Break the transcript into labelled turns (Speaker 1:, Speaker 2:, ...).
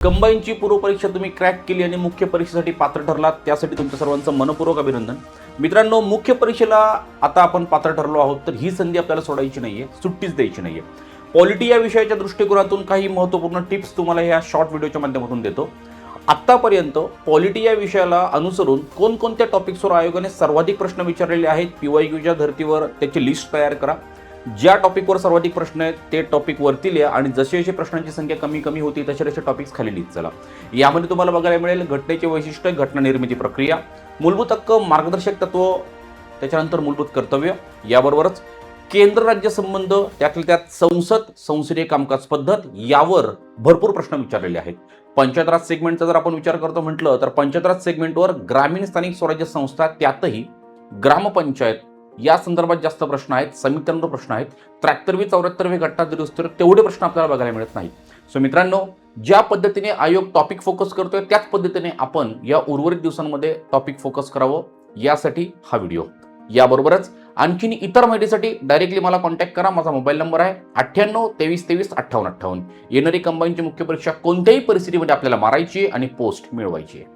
Speaker 1: कंबाईनची पूर्वपरीक्षा तुम्ही क्रॅक केली आणि मुख्य परीक्षेसाठी पात्र ठरलात, त्यासाठी तुमच्या सर्वांचं मनपूर्वक अभिनंदन. मित्रांनो, मुख्य परीक्षेला आता आपण पात्र ठरलो आहोत, तर ही संधी आपल्याला सोडायची नाहीये, सुट्टीच द्यायची नाहीये. पॉलिटी या विषयाच्या दृष्टिकोनातून काही महत्त्वपूर्ण टिप्स तुम्हाला या शॉर्ट व्हिडिओच्या माध्यमातून देतो. आत्तापर्यंत पॉलिटी या विषयाला अनुसरून कोणकोणत्या टॉपिक्सवर आयोगाने सर्वाधिक प्रश्न विचारलेले आहेत, PYQच्या धर्तीवर त्याची लिस्ट तयार करा. ज्या टॉपिकवर सर्वाधिक प्रश्न आहेत ते टॉपिक वरती लिहा आणि जशी जशी प्रश्नांची संख्या कमी कमी होती तसे तसे टॉपिक्स खाली लिहित चला. यामध्ये तुम्हाला बघायला मिळेल घटनेचे वैशिष्ट्य, घटना निर्मिती प्रक्रिया, मूलभूत हक्क, मार्गदर्शक तत्व, त्याच्यानंतर मूलभूत कर्तव्य, याबरोबरच केंद्र राज्य संबंध, त्यातल्या त्यात संसद, संसदीय कामकाज पद्धत, यावर भरपूर प्रश्न विचारलेले आहेत. पंचायत राज सेगमेंटचा जर आपण विचार करतो म्हटलं तर पंचायत राज सेगमेंटवर ग्रामीण स्थानिक स्वराज्य संस्था, त्यातही ग्रामपंचायत या संदर्भात जास्त प्रश्न आहेत, समित्यांवर प्रश्न आहेत. 73वी 74वी घटना दुरुस्तीवर तेवढे प्रश्न आपल्याला बघायला मिळत नाहीत. सो मित्रांनो, ज्या पद्धतीने आयोग टॉपिक फोकस करतोय त्याच पद्धतीने आपण या उर्वरित दिवसांमध्ये टॉपिक फोकस करावं, यासाठी हा व्हिडिओ. याबरोबरच आणखीन इतर माहितीसाठी डायरेक्टली मला कॉन्टॅक्ट करा. माझा मोबाईल नंबर आहे 98 23 23 58 58. येणारी कंबाईनची मुख्य परीक्षा कोणत्याही परिस्थितीमध्ये आपल्याला मारायची आणि पोस्ट मिळवायची आहे.